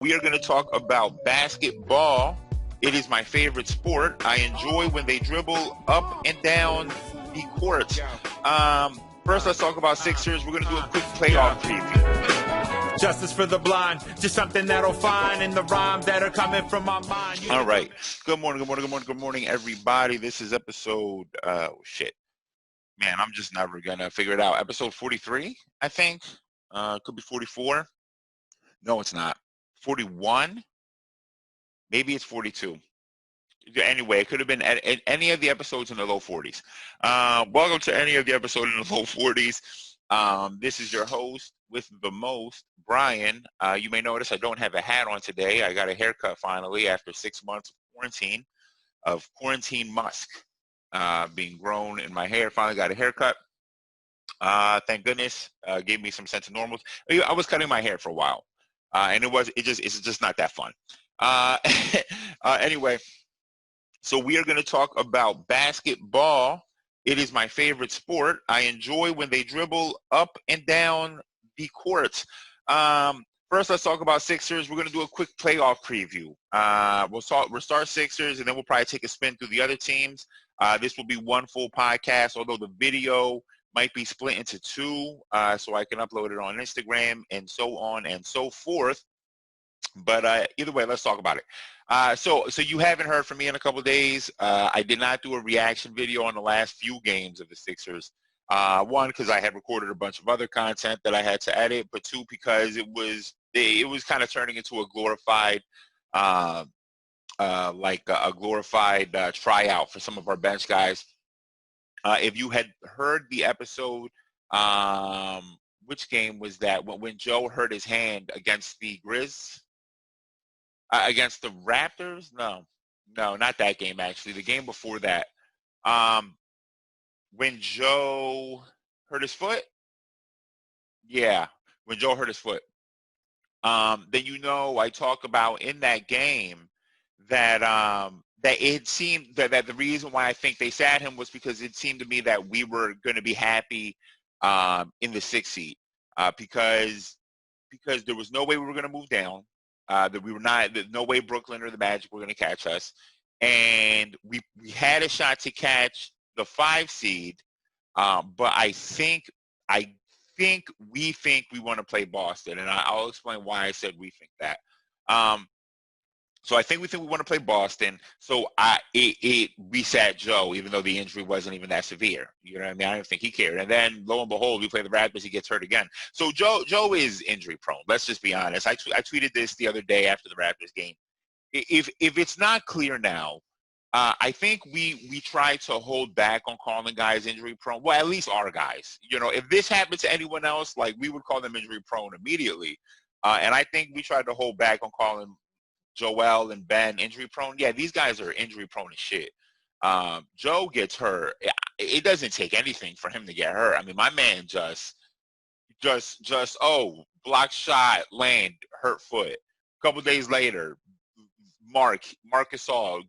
We are going to talk about basketball. It is my favorite sport. I enjoy when they dribble up and down the court. First, let's talk about Sixers. We're going to do a quick playoff preview. Justice for the blind, just something that'll find in the rhymes that are coming from my mind. All right. Good morning, everybody. This is episode, Man, I'm just never going to figure it out. Episode 43, I think. Could be 44. No, it's not. 41. Maybe it's 42. Anyway, it could have been at any of the episodes in the low 40s. Welcome to any of the episodes in the low 40s. This is your host with the most, Brian. You may notice I don't have a hat on today. I got a haircut finally after 6 months of quarantine musk being grown in my hair. Finally got a haircut. Thank goodness. Gave me some sense of normalcy. I was cutting my hair for a while. And it's just not that fun. Anyway, so we are going to talk about basketball. It is my favorite sport. I enjoy when they dribble up and down the court. First, let's talk about Sixers. We're going to do a quick playoff preview. We'll start Sixers, and then we'll probably take a spin through the other teams. This will be one full podcast, although the video might be split into two, so I can upload it on Instagram and so on and so forth. But either way, let's talk about it. So you haven't heard from me in a couple of days. I did not do a reaction video on the last few games of the Sixers. One, because I had recorded a bunch of other content that I had to edit, but two, because it was kind of turning into a glorified tryout for some of our bench guys. If you had heard the episode, which game was that? When Joe hurt his hand against the Grizz? Against the Raptors? No, not that game, actually. The game before that. When Joe hurt his foot? Yeah, when Joe hurt his foot. Then I talk about in that game that that it seemed that the reason why I think they sat him was because it seemed to me that we were going to be happy in the 6th seed because there was no way we were going to move down. That we were not, no way Brooklyn or the Magic were going to catch us, and we had a shot to catch the 5 seed. But I think we want to play Boston, and I'll explain why I said we think that. So I think we want to play Boston. So we sat Joe, even though the injury wasn't even that severe. You know what I mean? I don't think he cared. And then lo and behold, we play the Raptors. He gets hurt again. So Joe is injury prone. Let's just be honest. I tweeted this the other day after the Raptors game. If it's not clear now, I think we try to hold back on calling guys injury prone. Well, at least our guys. If this happened to anyone else, like, we would call them injury prone immediately. And I think we tried to hold back on calling Joel and Ben injury prone. Yeah, these guys are injury prone as shit. Joe gets hurt. It doesn't take anything for him to get hurt. I mean, my man just block shot, land, hurt foot. A couple days later, Marcus Gasol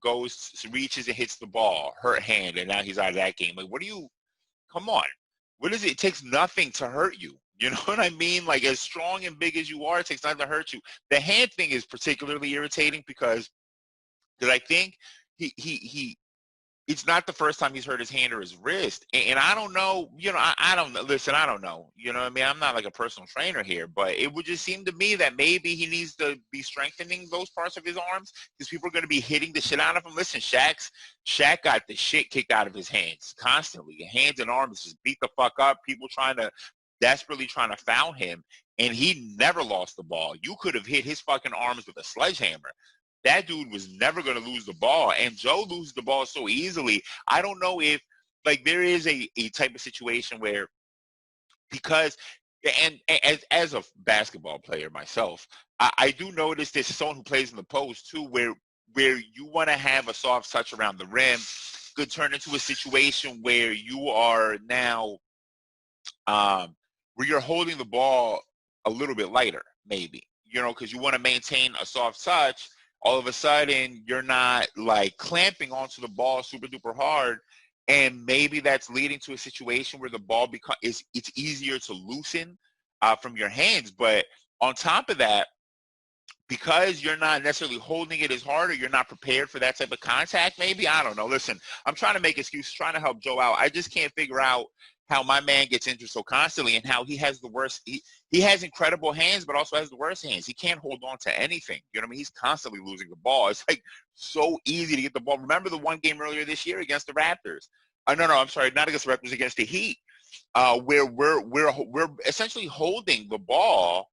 reaches and hits the ball, hurt hand, and now he's out of that game. Like, come on. What is it? It takes nothing to hurt you. You know what I mean? Like, as strong and big as you are, it takes nothing to hurt you. The hand thing is particularly irritating because I think it's not the first time he's hurt his hand or his wrist. And I don't know, I don't know. Listen, I don't know. You know what I mean? I'm not like a personal trainer here, but it would just seem to me that maybe he needs to be strengthening those parts of his arms because people are going to be hitting the shit out of him. Listen, Shaq got the shit kicked out of his hands constantly. Hands and arms just beat the fuck up. People desperately trying to foul him, and he never lost the ball. You could have hit his fucking arms with a sledgehammer. That dude was never going to lose the ball, and Joe loses the ball so easily. I don't know if, like, there is a type of situation where, because, and as a basketball player myself, I do notice this is someone who plays in the post too, where you want to have a soft touch around the rim could turn into a situation where you are now where you're holding the ball a little bit lighter, maybe, because you want to maintain a soft touch. All of a sudden, you're not, like, clamping onto the ball super duper hard, and maybe that's leading to a situation where the ball it's easier to loosen from your hands. But on top of that, because you're not necessarily holding it as hard or you're not prepared for that type of contact, maybe. I don't know. Listen, I'm trying to make excuses, trying to help Joe out. I just can't figure out how my man gets injured so constantly and how he has the worst. He has incredible hands, but also has the worst hands. He can't hold on to anything. You know what I mean? He's constantly losing the ball. It's like so easy to get the ball. Remember the one game earlier this year against the Raptors? No, I'm sorry, not against the Raptors, against the Heat, where we're essentially holding the ball.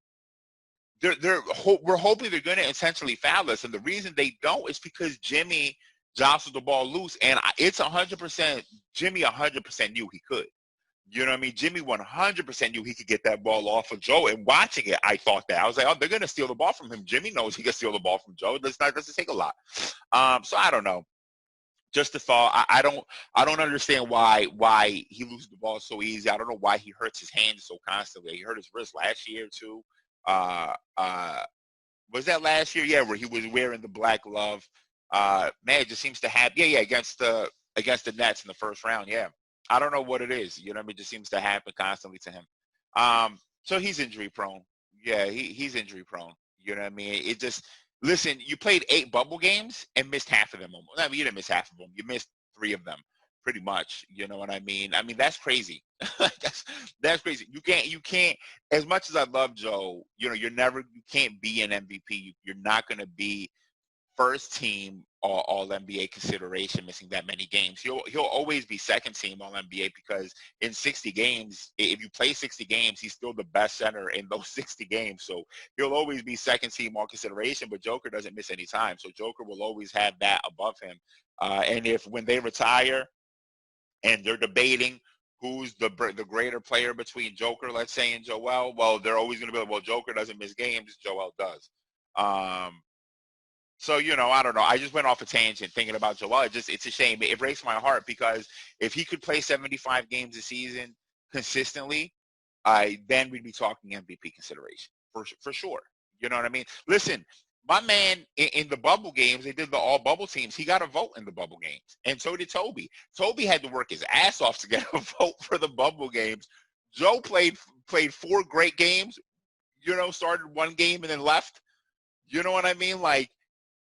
We're hoping they're going to intentionally foul us, and the reason they don't is because Jimmy jostled the ball loose, and it's 100%. Jimmy 100% knew he could. You know what I mean? Jimmy 100% knew he could get that ball off of Joe, and watching it, I thought that. I was like, oh, they're going to steal the ball from him. Jimmy knows he can steal the ball from Joe. It doesn't take a lot. So I don't know. Just a thought. I don't understand why he loses the ball so easy. I don't know why he hurts his hands so constantly. He hurt his wrist last year too. Was that last year? Yeah, where he was wearing the black glove. Man, it just seems to have against the Nets in the first round. Yeah, I don't know what it is. You know what I mean? It just seems to happen constantly to him. So he's injury prone. Yeah, he's injury prone. You know what I mean? It just listen. You played 8 bubble games and missed half of them. I mean, you didn't miss half of them. You missed 3 of them, pretty much. You know what I mean? I mean that's crazy. that's crazy. You can't. As much as I love Joe, you can't be an MVP. You're not going to be first team all NBA consideration missing that many games. He'll always be second team all NBA because in 60 games, if you play 60 games, he's still the best center in those 60 games. So he'll always be second team all consideration, but Joker doesn't miss any time. So Joker will always have that above him. And when they retire and they're debating who's the greater player between Joker, let's say, and Joel, well, they're always going to be like, well, Joker doesn't miss games, Joel does. So, I don't know. I just went off a tangent thinking about Joel. It's a shame. It breaks my heart because if he could play 75 games a season consistently, then we'd be talking MVP consideration for sure. You know what I mean? Listen, my man in the bubble games, they did the all bubble teams. He got a vote in the bubble games, and so did Toby. Toby had to work his ass off to get a vote for the bubble games. Joe played 4 great games. Started one game and then left. You know what I mean? Like.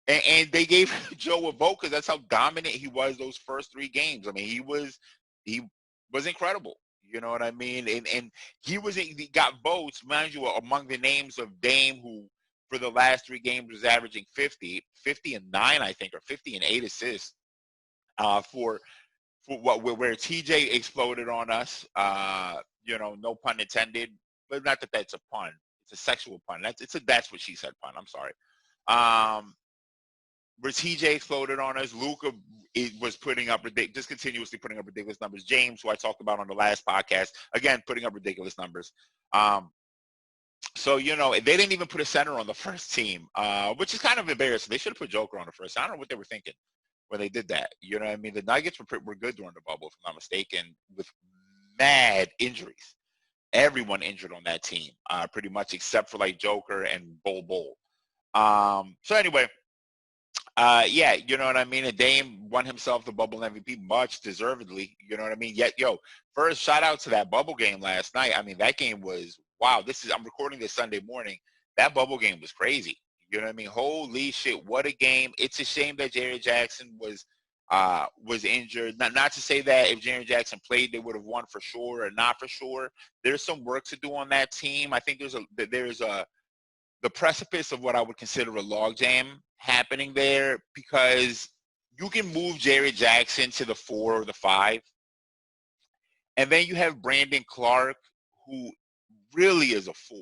And they gave Joe a vote because that's how dominant he was those first 3 games. I mean, he was incredible. You know what I mean? And he got votes, mind you, among the names of Dame, who for the last 3 games was averaging 50 and 9, I think, or 50 and 8 assists. For where TJ exploded on us. No pun intended, but not that that's a pun. It's a sexual pun. That's what she said pun. I'm sorry. Where TJ exploded on us, Luka was just continuously putting up ridiculous numbers. James, who I talked about on the last podcast, again, putting up ridiculous numbers. So, they didn't even put a center on the first team, which is kind of embarrassing. They should have put Joker on the first. I don't know what they were thinking when they did that. You know what I mean? The Nuggets were good during the bubble, if I'm not mistaken, with mad injuries. Everyone injured on that team, pretty much, except for like Joker and Bol. So anyway, yeah, you know what I mean? And Dame won himself the bubble MVP much deservedly, you know what I mean? Yet, first shout out to that bubble game last night. I mean, that game was, wow, I'm recording this Sunday morning. That bubble game was crazy. You know what I mean? Holy shit, what a game. It's a shame that Jerry Jackson was injured. Not to say that if Jerry Jackson played, they would have won for sure or not for sure. There's some work to do on that team. I think there's the precipice of what I would consider a logjam happening there because you can move Jerry Jackson to the 4 or the 5. And then you have Brandon Clark, who really is a 4.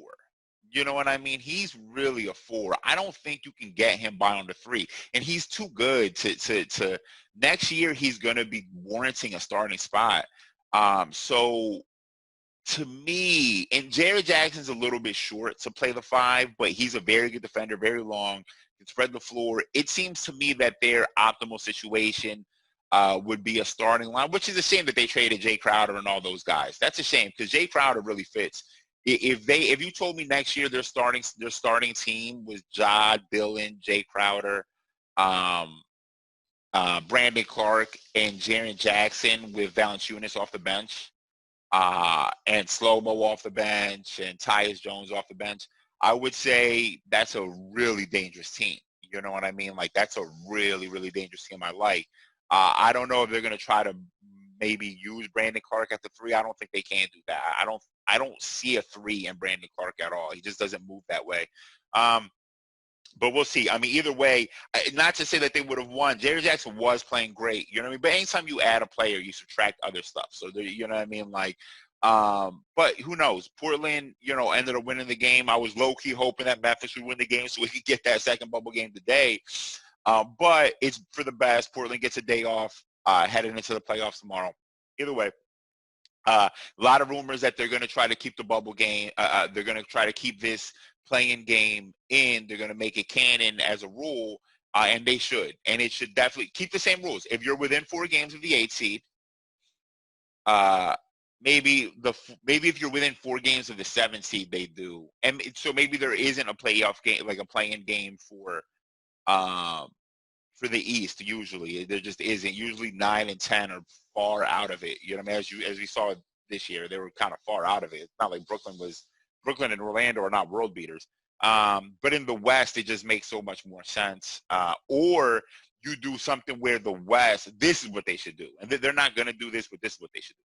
You know what I mean? He's really a 4. I don't think you can get him by on the 3. And he's too good to next year he's going to be warranting a starting spot. So to me, and Jerry Jackson's a little bit short to play the 5, but he's a very good defender, very long, can spread the floor. It seems to me that their optimal situation would be a starting line, which is a shame that they traded Jay Crowder and all those guys. That's a shame because Jay Crowder really fits. If you told me next year their starting team was Ja Dillon, Jay Crowder, Brandon Clark, and Jaren Jackson with Valanciunas off the bench, and Slow-Mo off the bench, and Tyus Jones off the bench, I would say that's a really dangerous team. You know what I mean? Like, that's a really, really dangerous team I like. I don't know if they're going to try to maybe use Brandon Clark at the 3. I don't think they can do that. I don't see a 3 in Brandon Clark at all. He just doesn't move that way. But we'll see. I mean, either way, not to say that they would have won. Jerry Jackson was playing great. You know what I mean? But anytime you add a player, you subtract other stuff. So, you know what I mean? Like, but who knows? Portland, ended up winning the game. I was low-key hoping that Memphis would win the game so we could get that second bubble game today. But it's for the best. Portland gets a day off heading into the playoffs tomorrow. Either way. A lot of rumors that they're going to try to keep the bubble game. They're going to try to keep this playing game in. They're going to make it canon as a rule, and they should. And it should definitely keep the same rules. If you're within 4 games of the 8 seed, maybe if you're within 4 games of the 7 seed, they do. And so maybe there isn't a playoff game, like a play-in game for the East. Usually there just isn't. Usually 9 and 10 are far out of it. You know what I mean? As we saw this year, they were kind of far out of it. It's not like Brooklyn and Orlando are not world beaters. But in the West, it just makes so much more sense. Or you do something where the West, this is what they should do. And they're not going to do this, but this is what they should do.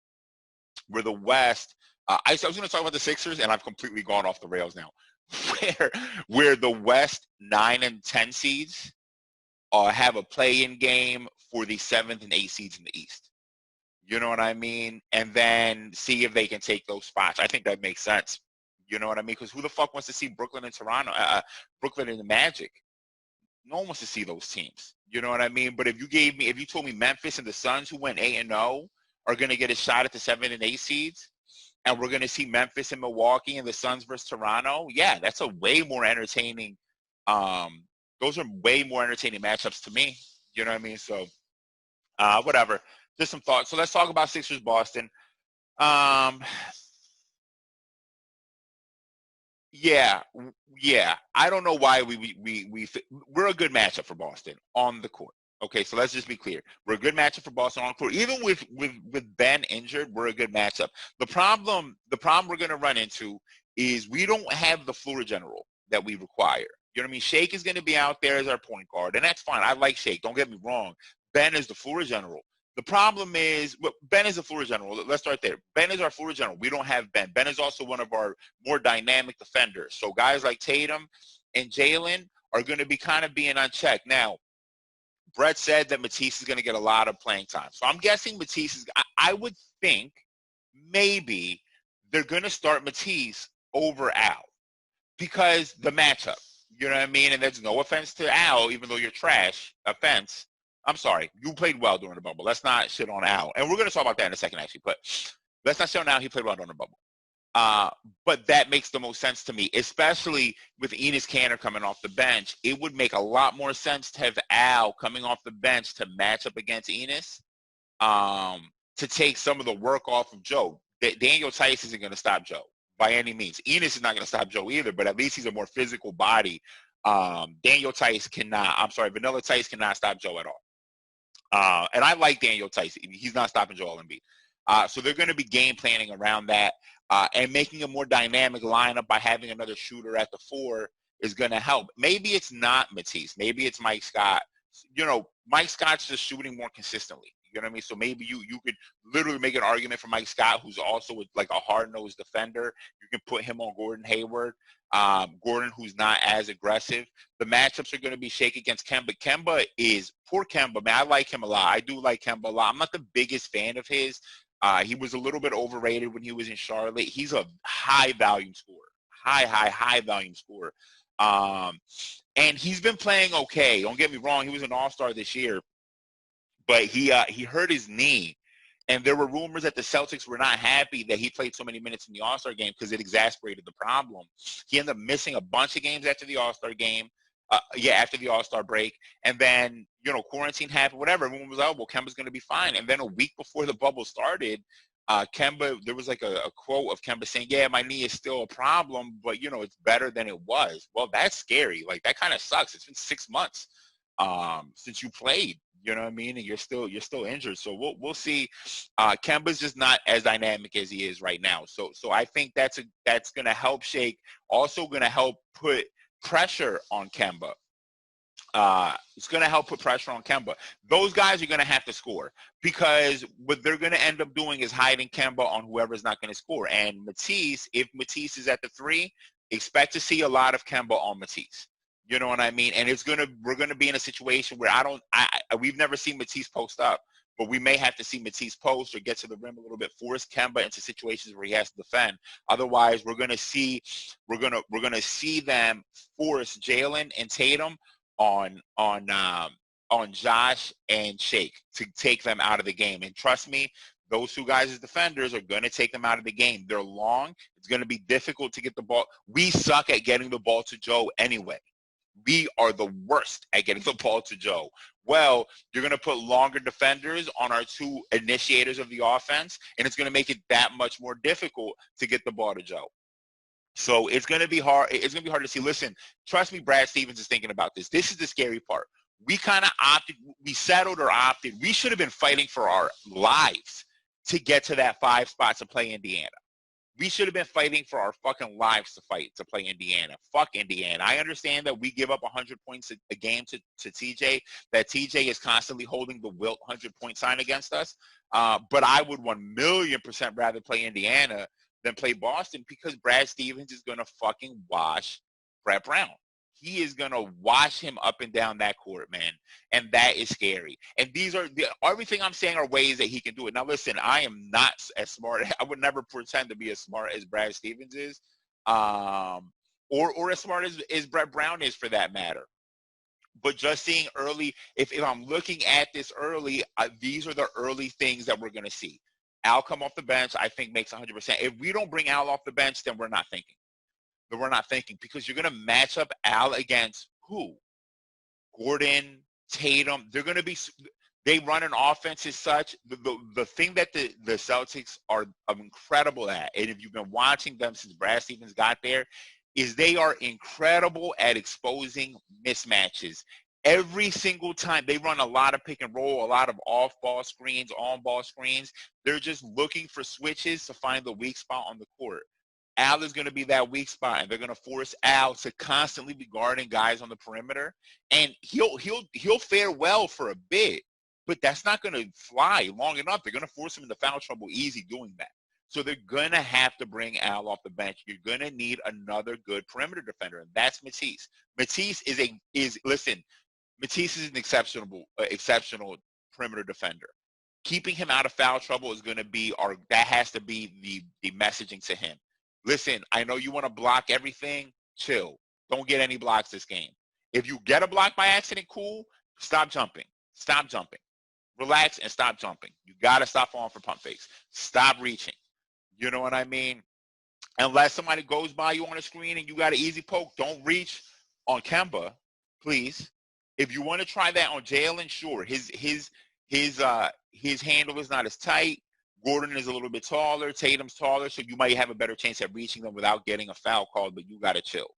Where the West, I was going to talk about the Sixers, and I've completely gone off the rails now. Where the West 9 and 10 seeds have a play-in game for the 7th and 8th seeds in the East. You know what I mean? And then see if they can take those spots. I think that makes sense. You know what I mean? Because who the fuck wants to see Brooklyn and Toronto, Brooklyn and the Magic? No one wants to see those teams. You know what I mean? But if you told me Memphis and the Suns, who went 8-0, are going to get a shot at the 7 and 8 seeds, and we're going to see Memphis and Milwaukee and the Suns versus Toronto, yeah, that's a way more entertaining. Those are way more entertaining matchups to me. You know what I mean? So, whatever. Just some thoughts. So let's talk about Sixers Boston. Yeah. I don't know why we're a good matchup for Boston on the court. Okay, so let's just be clear. We're a good matchup for Boston on the court. Even with Ben injured, we're a good matchup. The problem we're going to run into is we don't have the floor general that we require. You know what I mean? Shake is going to be out there as our point guard, and that's fine. I like Shake. Don't get me wrong. Ben is the floor general. The problem is, Ben is a floor general. Let's start there. Ben is our floor general. We don't have Ben. Ben is also one of our more dynamic defenders. So guys like Tatum and Jalen are going to be kind of being unchecked. Now, Brett said that Matisse is going to get a lot of playing time. So I'm guessing Matisse is – I would think maybe they're going to start Matisse over Al because the matchup. You know what I mean? And there's no offense to Al, even though you're trash. Offense. I'm sorry. You played well during the bubble. Let's not shit on Al. And we're going to talk about that in a second, actually. But let's not shit on Al. He played well during the bubble. But that makes the most sense to me, especially with Enes Kanter coming off the bench. It would make a lot more sense to have Al coming off the bench to match up against Enes to take some of the work off of Joe. Daniel Tice isn't going to stop Joe by any means. Enes is not going to stop Joe either, but at least he's a more physical body. Daniel Tice cannot. I'm sorry, Vanilla Tice cannot stop Joe at all. And I like Daniel Tice. He's not stopping Joel Embiid. So they're going to be game planning around that. And making a more dynamic lineup by having another shooter at the 4 is going to help. Maybe it's not Matisse. Maybe it's Mike Scott. You know, Mike Scott's just shooting more consistently. You know what I mean? So maybe you could literally make an argument for Mike Scott, who's also like a hard-nosed defender. You can put him on Gordon Hayward. Gordon, who's not as aggressive. The matchups are going to be Shake against Kemba. Poor Kemba, man. I like him a lot. I do like Kemba a lot. I'm not the biggest fan of his. He was a little bit overrated when he was in Charlotte. He's a high-volume scorer. High-volume scorer. And he's been playing okay. Don't get me wrong. He was an all-star this year. But he hurt his knee. And there were rumors that the Celtics were not happy that he played so many minutes in the All-Star game because it exacerbated the problem. He ended up missing a bunch of games after the All-Star game. After the All-Star break. And then, quarantine happened, whatever. Everyone was like, well, Kemba's going to be fine. And then a week before the bubble started, Kemba, there was like a quote of Kemba saying, yeah, my knee is still a problem, but, it's better than it was. Well, that's scary. Like, that kind of sucks. It's been 6 months since you played. You know what I mean? And you're still injured. So we'll see. Kemba's just not as dynamic as he is right now. So I think that's going to help Shake. Also going to help put pressure on Kemba. It's going to help put pressure on Kemba. Those guys are going to have to score because what they're going to end up doing is hiding Kemba on whoever's not going to score. And Matisse, if Matisse is at the 3, expect to see a lot of Kemba on Matisse. You know what I mean? And we're going to be in a situation where we've never seen Matisse post up, but we may have to see Matisse post or get to the rim a little bit, force Kemba into situations where he has to defend. Otherwise, we're going to see them force Jalen and Tatum on Josh and Shake to take them out of the game. And trust me, those 2 guys as defenders are going to take them out of the game. They're long. It's going to be difficult to get the ball. We suck at getting the ball to Joe anyway. We are the worst at getting the ball to Joe. Well, you're going to put longer defenders on our 2 initiators of the offense, and it's going to make it that much more difficult to get the ball to Joe. So it's going to be hard. It's going to be hard to see. Listen, trust me, Brad Stevens is thinking about this. This is the scary part. We kind of settled or opted. We should have been fighting for our lives to get to that 5 spot to play Indiana. We should have been fighting for our fucking lives to play Indiana. Fuck Indiana. I understand that we give up 100 points a game to TJ, that TJ is constantly holding the Wilt 100-point sign against us. But I would 1,000,000% rather play Indiana than play Boston because Brad Stevens is going to fucking wash Brett Brown. He is going to wash him up and down that court, man. And that is scary. And everything I'm saying are ways that he can do it. Now, listen, I am not as smart. I would never pretend to be as smart as Brad Stevens is or as smart as Brett Brown is for that matter. But just seeing early, if I'm looking at this early, these are the early things that we're going to see. Al come off the bench, I think makes 100%. If we don't bring Al off the bench, then we're not thinking. Because you're going to match up Al against who? Gordon, Tatum. They're going to be – they run an offense as such. The thing that the Celtics are incredible at, and if you've been watching them since Brad Stevens got there, is they are incredible at exposing mismatches. Every single time they run a lot of pick and roll, a lot of off-ball screens, on-ball screens. They're just looking for switches to find the weak spot on the court. Al is going to be that weak spot, and they're going to force Al to constantly be guarding guys on the perimeter, and he'll fare well for a bit, but that's not going to fly long enough. They're going to force him into foul trouble easy doing that. So they're going to have to bring Al off the bench. You're going to need another good perimeter defender, and that's Matisse. Matisse is an exceptional perimeter defender. Keeping him out of foul trouble is going to be that has to be the messaging to him. Listen, I know you want to block everything. Chill. Don't get any blocks this game. If you get a block by accident, cool. Stop jumping. Relax and stop jumping. You got to stop falling for pump fakes. Stop reaching. You know what I mean? Unless somebody goes by you on a screen and you got an easy poke, don't reach on Kemba, please. If you want to try that on Jalen, sure. His handle is not as tight. Gordon is a little bit taller. Tatum's taller, so you might have a better chance at reaching them without getting a foul called, but you got to chill.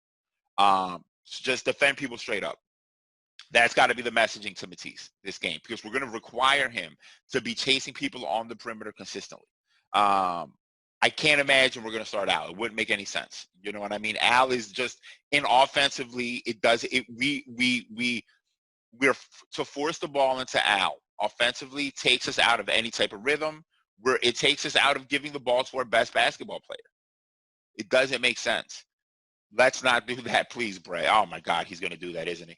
Just defend people straight up. That's got to be the messaging to Matisse this game because we're going to require him to be chasing people on the perimeter consistently. I can't imagine we're going to start Al. It wouldn't make any sense. You know what I mean? Al is just offensively. We're to force the ball into Al offensively takes us out of any type of rhythm. Where it takes us out of giving the ball to our best basketball player. It doesn't make sense. Let's not do that, please, Bray. Oh my God, he's going to do that, isn't he?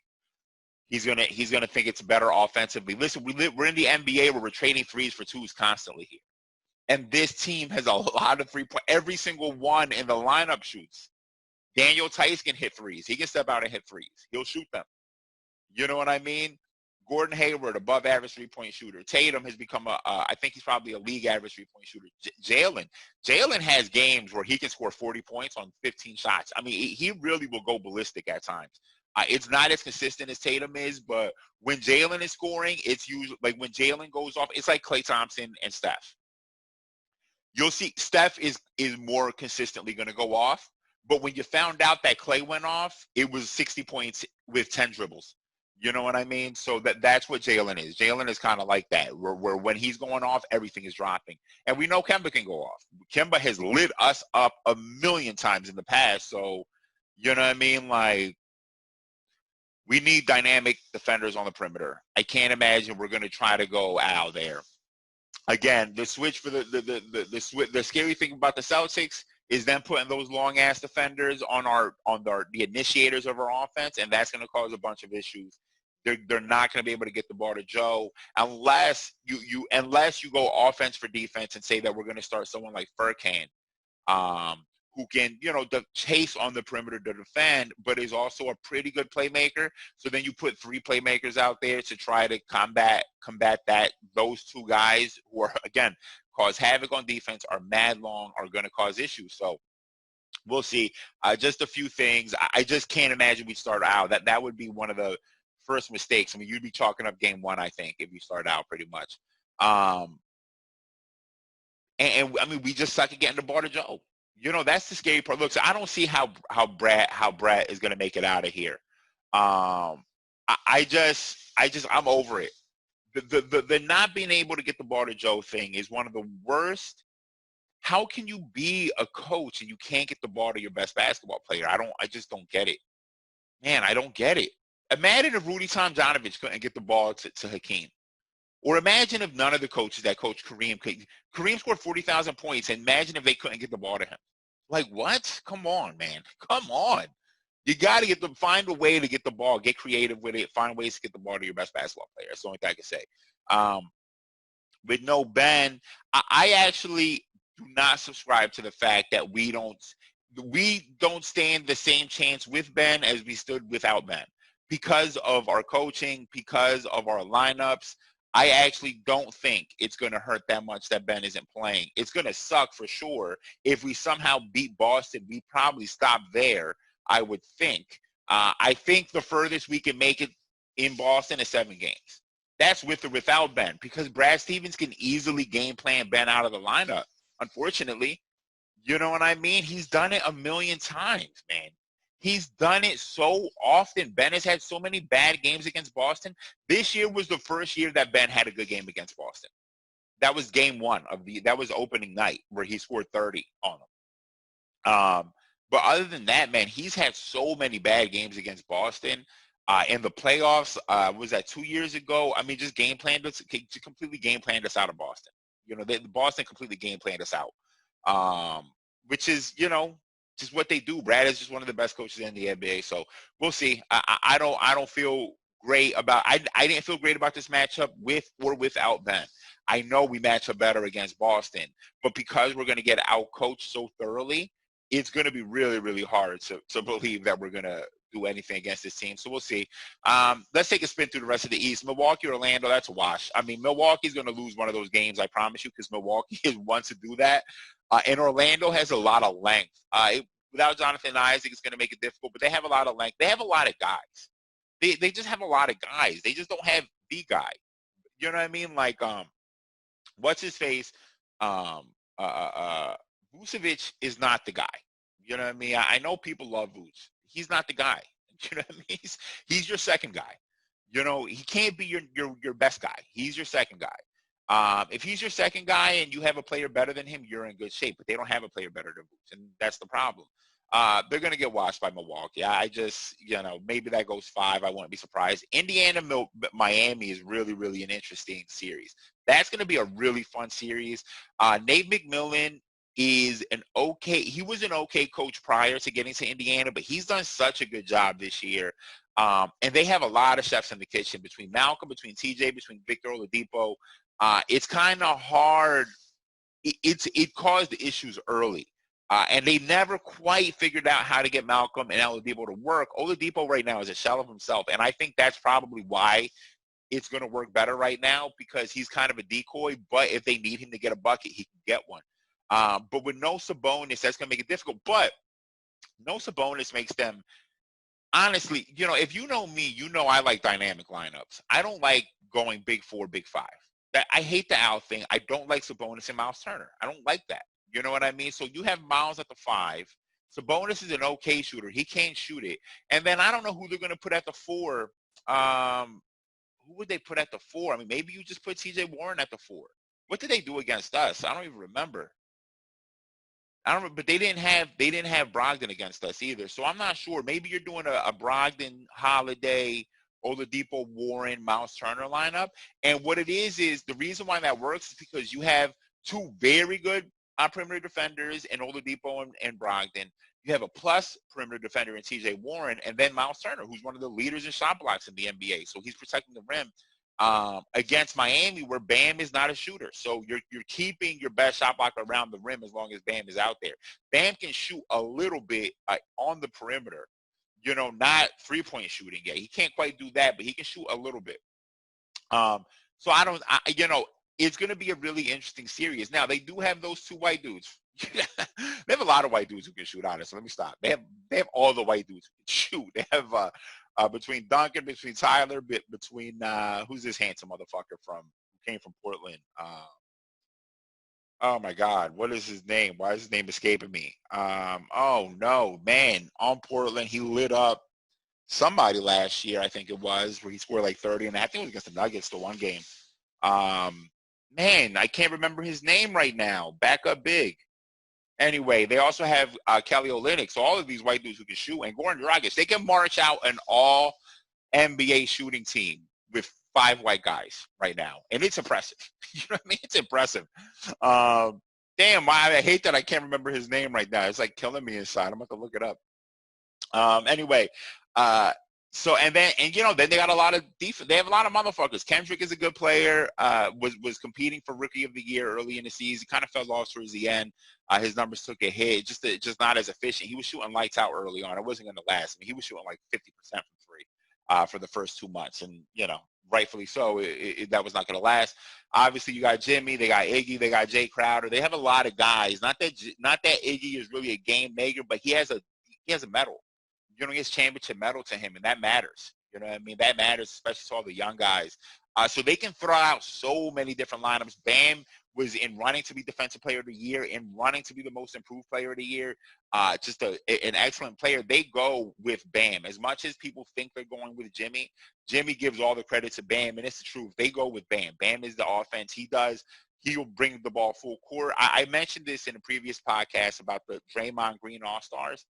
He's gonna think it's better offensively. Listen, we're in the NBA where we're trading threes for twos constantly here, and this team has a lot of three-point. Every single one in the lineup shoots. Daniel Tice can hit threes. He can step out and hit threes. He'll shoot them. You know what I mean? Gordon Hayward, above average three-point shooter. Tatum has become I think he's probably a league average three-point shooter. Jalen has games where he can score 40 points on 15 shots. I mean, he really will go ballistic at times. It's not as consistent as Tatum is, but when Jalen is scoring, it's usually like when Jalen goes off, it's like Klay Thompson and Steph. You'll see Steph is more consistently going to go off, but when you found out that Klay went off, it was 60 points with 10 dribbles. You know what I mean? So that's what Jalen is. Jalen is kind of like that, where when he's going off, everything is dropping. And we know Kemba can go off. Kemba has lit us up a million times in the past. So, you know what I mean? Like, we need dynamic defenders on the perimeter. I can't imagine we're going to try to go out there. Again, the switch for the scary thing about the Celtics is them putting those long ass defenders on the initiators of our offense, and that's going to cause a bunch of issues. They're not going to be able to get the ball to Joe unless you go offense for defense and say that we're going to start someone like Furkan, who can, chase on the perimeter to defend, but is also a pretty good playmaker. So then you put three playmakers out there to try to combat that. Those two guys who are, again, cause havoc on defense, are mad long, are going to cause issues. So we'll see. Just a few things. I just can't imagine we start out. That would be one of the first mistakes. I mean, you'd be chalking up game one, I think, if you start out pretty much. And I mean, we just suck at getting the ball to Joe. That's the scary part. Look, so I don't see how Brett is going to make it out of here. I'm over it. The not being able to get the ball to Joe thing is one of the worst. How can you be a coach and you can't get the ball to your best basketball player? I just don't get it. Man, I don't get it. Imagine if Rudy Tomjanovich couldn't get the ball to Hakeem. Or imagine if none of the coaches that coach Kareem scored 40,000 points, and imagine if they couldn't get the ball to him. Like, what? Come on, man. Come on. You got to find a way to get the ball, get creative with it, find ways to get the ball to your best basketball player. That's the only thing I can say. With no Ben, I actually do not subscribe to the fact that we don't stand the same chance with Ben as we stood without Ben. Because of our coaching, because of our lineups, I actually don't think it's going to hurt that much that Ben isn't playing. It's going to suck for sure. If we somehow beat Boston, we probably stop there, I would think. I think the furthest we can make it in Boston is 7 games. That's with or without Ben, because Brad Stevens can easily game plan Ben out of the lineup, unfortunately. You know what I mean? He's done it a million times, man. He's done it so often. Ben has had so many bad games against Boston. This year was the first year that Ben had a good game against Boston. That was game one that was opening night where he scored 30 on them. But other than that, man, he's had so many bad games against Boston. In the playoffs, was that 2 years ago? I mean, just completely game planned us out of Boston. Boston completely game planned us out, which is, just what they do. Brad is just one of the best coaches in the NBA. So we'll see. I don't feel great about. I didn't feel great about this matchup with or without Ben. I know we match up better against Boston, but because we're going to get out coached so thoroughly, it's going to be really, really hard to believe that we're going to do anything against this team. So we'll see. Let's take a spin through the rest of the East. Milwaukee, Orlando, that's a wash. I mean, Milwaukee's going to lose one of those games, I promise you, because Milwaukee wants to do that. And Orlando has a lot of length. Without Jonathan Isaac, it's going to make it difficult, but they have a lot of length. They have a lot of guys. They just have a lot of guys. They just don't have the guy. You know what I mean? Like, what's his face? Vucevic is not the guy. You know what I mean? I know people love Vuce. He's not the guy. You know what I mean? He's your second guy. He can't be your best guy. He's your second guy. If he's your second guy and you have a player better than him, you're in good shape. But they don't have a player better than Vuce, and that's the problem. They're going to get washed by Milwaukee. I just, maybe that goes 5. I wouldn't be surprised. Indiana, Miami is really, really an interesting series. That's going to be a really fun series. Nate McMillan he was an okay coach prior to getting to Indiana, but he's done such a good job this year. And they have a lot of chefs in the kitchen between Malcolm, between TJ, between Victor Oladipo. It's kind of hard. It caused issues early. And they never quite figured out how to get Malcolm and Oladipo to work. Oladipo right now is a shell of himself, and I think that's probably why it's going to work better right now, because he's kind of a decoy, but if they need him to get a bucket, he can get one. But with no Sabonis, that's going to make it difficult. But no Sabonis makes them, honestly, if you know me, I like dynamic lineups. I don't like going big 4, big 5. I hate the out thing. I don't like Sabonis and Miles Turner. I don't like that. You know what I mean? So you have Miles at the 5. Sabonis is an okay shooter. He can't shoot it. And then I don't know who they're going to put at the 4 who would they put at the 4? I mean, maybe you just put T.J. Warren at the 4. What did they do against us? I don't even remember. I don't, but they didn't have Brogdon against us either. So I'm not sure. Maybe you're doing a Brogdon, Holiday, Oladipo, Warren, Miles Turner lineup. And what it is the reason why that works is because you have two very good perimeter defenders in Oladipo and Brogdon. You have a plus perimeter defender in T.J. Warren, and then Miles Turner, who's one of the leaders in shot blocks in the NBA. So he's protecting the rim. Against Miami, where Bam is not a shooter. So you're keeping your best shot blocker around the rim as long as Bam is out there. Bam can shoot a little bit on the perimeter, not three-point shooting yet. He can't quite do that, but he can shoot a little bit. So it's going to be a really interesting series. Now, they do have those two white dudes. They have a lot of white dudes who can shoot, honestly. Let me stop. They have all the white dudes who can shoot. They have between Duncan, between Tyler, between who's this handsome motherfucker who came from Portland? Oh my God, what is his name? Why is his name escaping me? Oh no, man, on Portland, he lit up somebody last year, I think it was, where he scored like 30, and I think it was against the Nuggets the one game. Man, I can't remember his name right now. Back up big. Anyway, they also have Kelly Olynyk. So all of these white dudes who can shoot, and Goran Dragic, they can march out an all-NBA shooting team with 5 white guys right now. And it's impressive. You know what I mean? It's impressive. Damn, I hate that I can't remember his name right now. It's like killing me inside. I'm going to look it up. Anyway, then they got a lot of defense. They have a lot of motherfuckers. Kendrick is a good player. Was competing for Rookie of the Year early in the season. Kind of fell off towards the end. His numbers took a hit. Just not as efficient. He was shooting lights out early on. It wasn't going to last. I mean, he was shooting like 50% from three for the first 2 months, and rightfully so. That was not going to last. Obviously, you got Jimmy. They got Iggy. They got Jay Crowder. They have a lot of guys. Not that Iggy is really a game maker, but he has a medal. He has championship medal to him, and that matters. You know what I mean? That matters, especially to all the young guys. So they can throw out so many different lineups. Bam was in running to be Defensive Player of the Year, in running to be the most improved player of the year. Just an excellent player. They go with Bam. As much as people think they're going with Jimmy, Jimmy gives all the credit to Bam, and it's the truth. They go with Bam. Bam is the offense. He'll bring the ball full court. I mentioned this in a previous podcast about the Draymond Green All-Stars.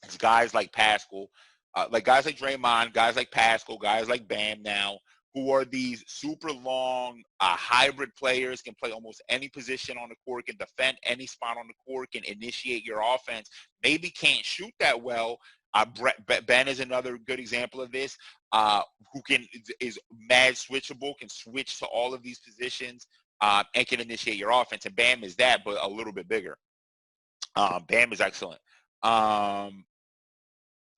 It's guys like Pascal, guys like Draymond, guys like Pascal, guys like Bam now, who are these super long hybrid players, can play almost any position on the court, can defend any spot on the court, can initiate your offense. Maybe can't shoot that well. Ben is another good example of this, who is mad switchable, can switch to all of these positions, and can initiate your offense. And Bam is that, but a little bit bigger. Bam is excellent.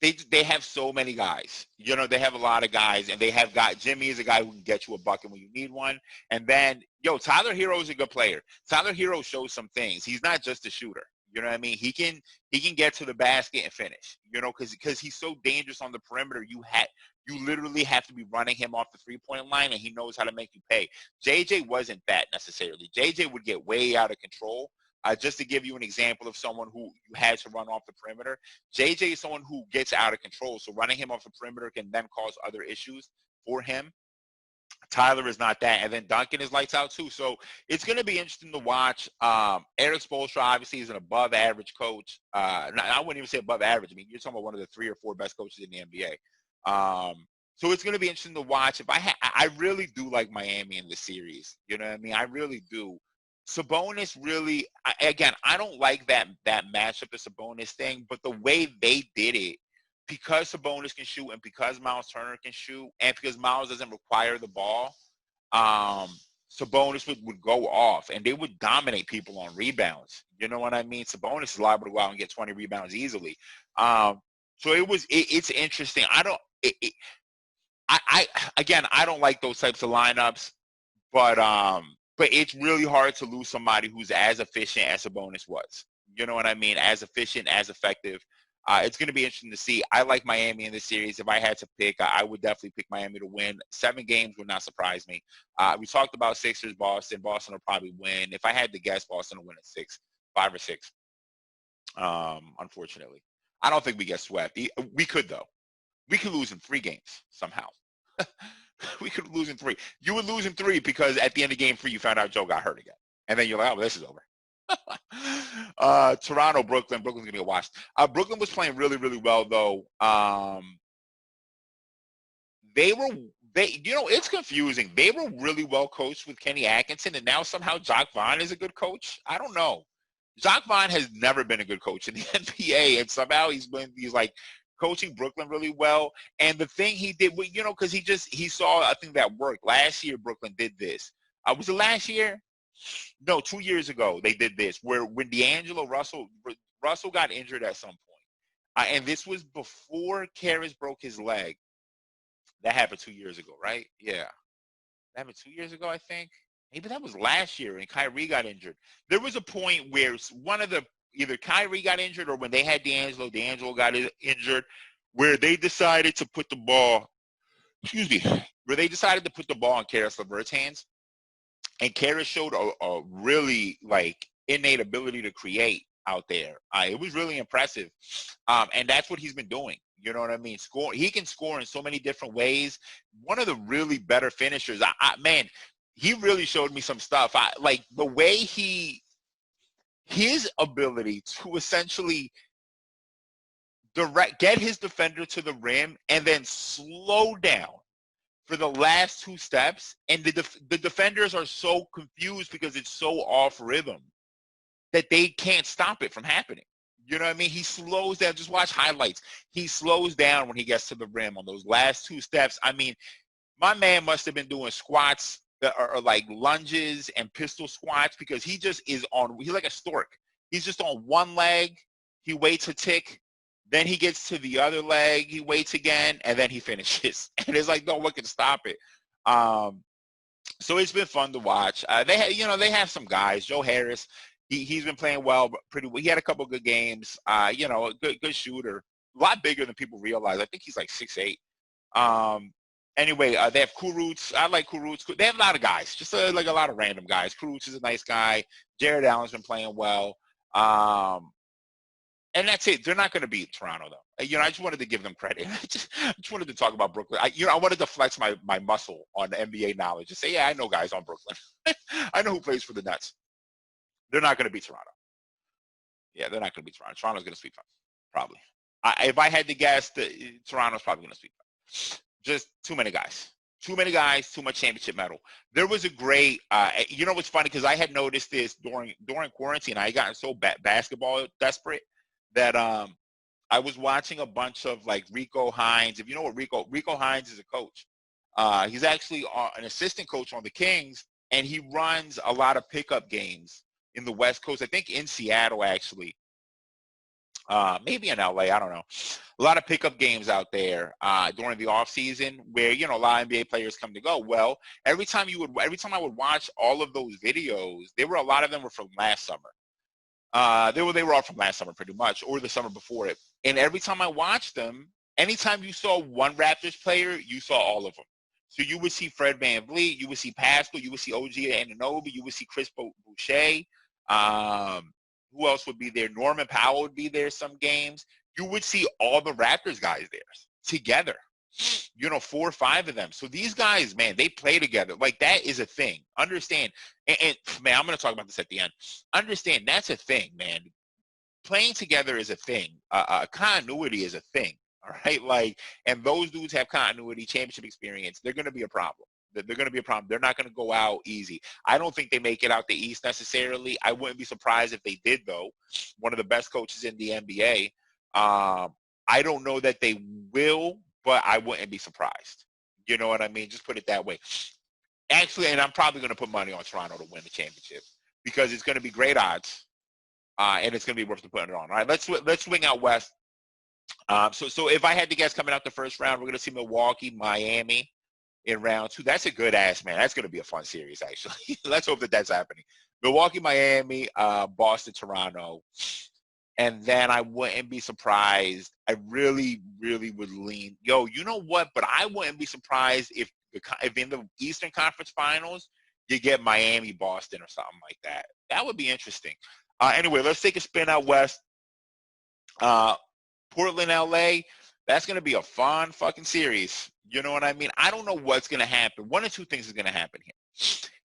They have so many guys. They have a lot of guys, and they have Jimmy is a guy who can get you a bucket when you need one. And then, Tyler Hero is a good player. Tyler Hero shows some things. He's not just a shooter. You know what I mean? He can get to the basket and finish. Because he's so dangerous on the perimeter. You literally have to be running him off the three-point line, and he knows how to make you pay. JJ wasn't that necessarily. JJ would get way out of control. Just to give you an example of someone who you had to run off the perimeter, JJ is someone who gets out of control. So running him off the perimeter can then cause other issues for him. Tyler is not that. And then Duncan is lights out too. So it's going to be interesting to watch. Eric Spoelstra obviously is an above average coach. I wouldn't even say above average. I mean, you're talking about one of the 3 or 4 best coaches in the NBA. So it's going to be interesting to watch. I really do like Miami in this series. You know what I mean? I really do. Sabonis really, again, I don't like that matchup, the Sabonis thing, but the way they did it, because Sabonis can shoot and because Miles Turner can shoot and because Miles doesn't require the ball, Sabonis would go off and they would dominate people on rebounds. You know what I mean? Sabonis is liable to go out and get 20 rebounds easily. So it's interesting. I don't like those types of lineups, but it's really hard to lose somebody who's as efficient as Sabonis was. You know what I mean? As efficient, as effective. It's going to be interesting to see. I like Miami in this series. If I had to pick, I would definitely pick Miami to win. 7 games would not surprise me. We talked about Sixers, Boston. Boston will probably win. If I had to guess, Boston will win at 5 or 6. Unfortunately. I don't think we get swept. We could, though. We could lose in 3 games somehow. we could lose in 3. You would lose in 3 because at the end of game 3, you found out Joe got hurt again. And then you're like, oh, well, this is over. Toronto, Brooklyn. Brooklyn's going to be a wash. Brooklyn was playing really, really well, though. It's confusing. They were really well coached with Kenny Atkinson, and now somehow Jacques Vaughn is a good coach. I don't know. Jacques Vaughn has never been a good coach in the NBA, and somehow he's like coaching Brooklyn really well. And the thing he did, because he saw a thing that worked. Last year, Brooklyn did this. Was it last year? No, 2 years ago they did this, where when D'Angelo Russell got injured at some point, and this was before Karras broke his leg. That happened 2 years ago, right? Yeah. That happened 2 years ago, I think. Maybe that was last year and Kyrie got injured. There was a point where either Kyrie got injured or when they had D'Angelo got injured, where they decided to put the ball, where they decided to put the ball in Karis LeVert's hands. And Karis showed a really, innate ability to create out there. It was really impressive. And that's what he's been doing. You know what I mean? He can score in so many different ways. One of the really better finishers. Man, he really showed me some stuff. The way his ability to essentially get his defender to the rim and then slow down for the last 2 steps. And the defenders are so confused because it's so off rhythm that they can't stop it from happening. You know what I mean? He slows down. Just watch highlights. He slows down when he gets to the rim on those last 2 steps. I mean, my man must have been doing squats or like lunges and pistol squats because he just he's like a stork. He's just on one leg. He waits a tick. Then he gets to the other leg. He waits again, and then he finishes. And it's like, no one can stop it. So it's been fun to watch. They have some guys. Joe Harris. He's been playing well, pretty well. He had a couple of good games. A good shooter, a lot bigger than people realize. I think he's like 6'8". Anyway, they have Kurucs. I like Kurucs. They have a lot of guys, just a lot of random guys. Kurucs is a nice guy. Jared Allen's been playing well. And that's it. They're not going to beat Toronto, though. I just wanted to give them credit. I just wanted to talk about Brooklyn. I wanted to flex my muscle on NBA knowledge and say, yeah, I know guys on Brooklyn. I know who plays for the Nets. They're not going to beat Toronto. Yeah, they're not going to beat Toronto. Toronto's going to sweep them, probably. If I had to guess, Toronto's probably going to sweep them. Just too many guys. Too many guys, too much championship medal. There was a great, what's funny, because I had noticed this during quarantine. I got so basketball desperate that I was watching a bunch of Rico Hines. If you know what Rico Hines is a coach. He's actually an assistant coach on the Kings, and he runs a lot of pickup games in the West Coast. I think in Seattle, actually. Maybe in LA, I don't know. A lot of pickup games out there during the off season where, a lot of NBA players come to go. Well, every time I would watch all of those videos, a lot of them were from last summer. They were all from last summer pretty much, or the summer before it. And every time I watched them, anytime you saw one Raptors player, you saw all of them. So you would see Fred VanVleet, you would see Pascal, you would see OG Anunoby, you would see Chris Boucher. Who else would be there? Norman Powell would be there some games. You would see all the Raptors guys there together. 4 or 5 of them. So these guys, man, they play together. That is a thing. Understand. And man, I'm going to talk about this at the end. Understand, that's a thing, man. Playing together is a thing. Continuity is a thing. All right? And those dudes have continuity, championship experience. They're going to be a problem. They're going to be a problem. They're not going to go out easy. I don't think they make it out the East necessarily. I wouldn't be surprised if they did, though. One of the best coaches in the NBA. I don't know that they will, but I wouldn't be surprised. You know what I mean? Just put it that way. Actually, and I'm probably going to put money on Toronto to win the championship because it's going to be great odds, and it's going to be worth putting it on. All right, let's swing out west. So if I had to guess coming out the first round, we're going to see Milwaukee, Miami in round 2. That's a good ass, man. That's going to be a fun series, actually. Let's hope that that's happening. Milwaukee, Miami, Boston, Toronto. And then I wouldn't be surprised. I really, really would lean. You know what? But I wouldn't be surprised if in the Eastern Conference Finals, you get Miami, Boston, or something like that. That would be interesting. Anyway, let's take a spin out west. Portland, LA. That's going to be a fun fucking series. You know what I mean? I don't know what's going to happen. One or two things is going to happen here.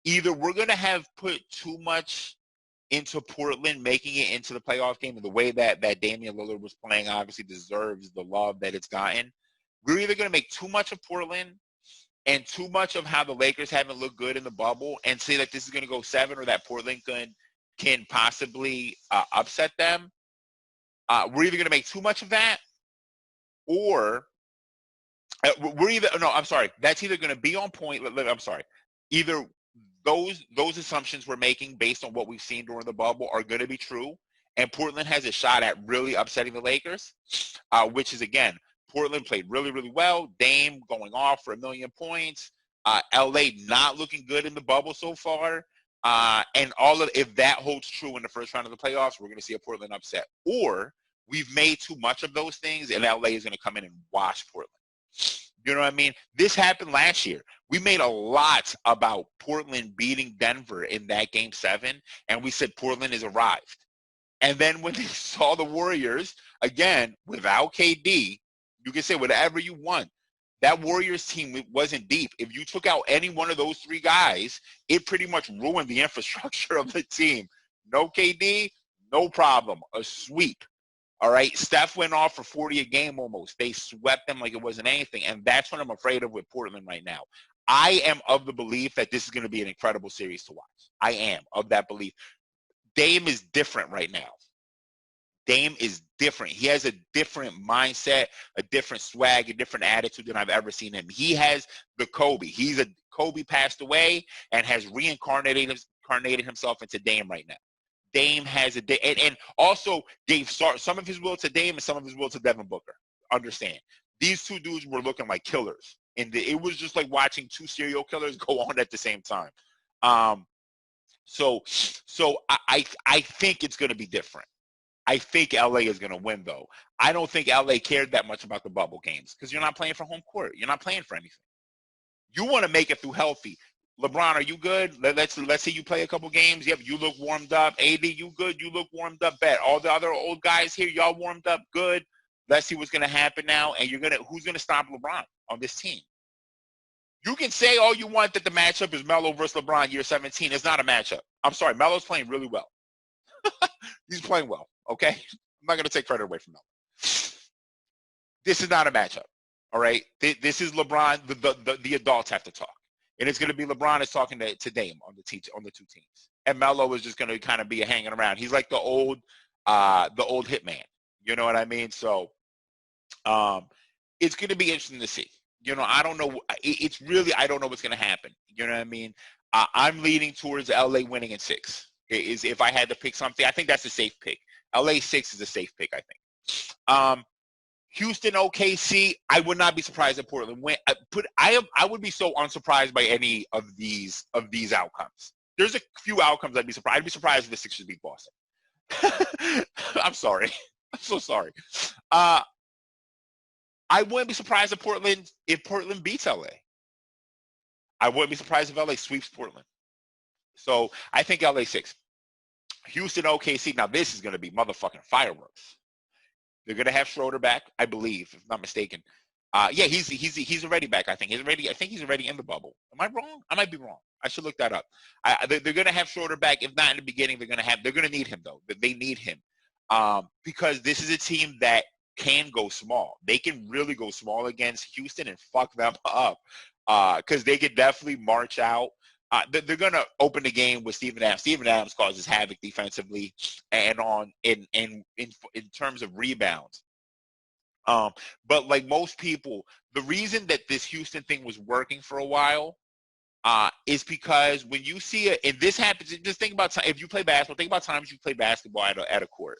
Either we're going to have put too much into Portland, making it into the playoff game, and the way that Damian Lillard was playing obviously deserves the love that it's gotten. We're either going to make too much of Portland and too much of how the Lakers haven't looked good in the bubble and say that this is going to go 7 or that Portland can possibly upset them. We're either going to make too much of that or that's either going to be on point. I'm sorry. Either those assumptions we're making based on what we've seen during the bubble are going to be true, and Portland has a shot at really upsetting the Lakers, which is, again, Portland played really, really well. Dame going off for 1 million points. LA not looking good in the bubble so far. And if that holds true in the first round of the playoffs, we're going to see a Portland upset. Or we've made too much of those things, and LA is going to come in and wash Portland. You know what I mean? This happened last year. We made a lot about Portland beating Denver in that Game 7, and we said Portland has arrived. And then when they saw the Warriors, again, without KD, you can say whatever you want. That Warriors team wasn't deep. If you took out any one of those 3 guys, it pretty much ruined the infrastructure of the team. No KD, no problem. A sweep. All right, Steph went off for 40 a game almost. They swept them like it wasn't anything, and that's what I'm afraid of with Portland right now. I am of the belief that this is going to be an incredible series to watch. I am of that belief. Dame is different right now. Dame is different. He has a different mindset, a different swag, a different attitude than I've ever seen him. He has the Kobe. Kobe passed away and has reincarnated himself into Dame right now. Dame has and also gave some of his will to Dame and some of his will to Devin Booker. Understand, these 2 dudes were looking like killers, and it was just like watching 2 serial killers go on at the same time. So I think it's going to be different. I think LA is going to win, though. I don't think LA cared that much about the bubble games because you're not playing for home court. You're not playing for anything. You want to make it through healthy. LeBron, are you good? Let's say you play a couple games. Yep, you look warmed up. AD, you good? You look warmed up. Bet all the other old guys here, y'all warmed up. Good. Let's see what's going to happen now. And who's going to stop LeBron on this team? You can say all you want that the matchup is Melo versus LeBron year 17. It's not a matchup. I'm sorry. Melo's playing really well. He's playing well, okay? I'm not going to take credit away from Melo. This is not a matchup, all right? This is LeBron. The adults have to talk. And it's going to be LeBron is talking to Dame on the 2 teams. And Melo is just going to kind of be hanging around. He's like the old hitman. You know what I mean? So it's going to be interesting to see. You know, I don't know. I don't know what's going to happen. You know what I mean? I'm leaning towards LA winning in 6. If I had to pick something, I think that's a safe pick. LA 6 is a safe pick, I think. Houston, OKC, I would not be surprised if Portland win. I would be so unsurprised by any of these outcomes. There's a few outcomes I'd be surprised. I'd be surprised if the Sixers beat Boston. I'm sorry. I'm so sorry. I wouldn't be surprised if Portland beats LA. I wouldn't be surprised if LA sweeps Portland. So I think LA 6. Houston, OKC. Now this is going to be motherfucking fireworks. They're going to have Schroeder back, I believe, if I'm not mistaken. Yeah, he's already back. I think he's already in the bubble. Am I wrong? I might be wrong. I should look that up. They're going to have Schroeder back. If not in the beginning, they're going to need him though. They need him because this is a team that can go small. They can really go small against Houston and fuck them up because they could definitely march out. They're going to open the game with Steven Adams. Steven Adams causes havoc defensively and in terms of rebounds. But like most people, the reason that this Houston thing was working for a while is because when you see it, and this happens, just think about if you play basketball, think about times you play basketball at a court,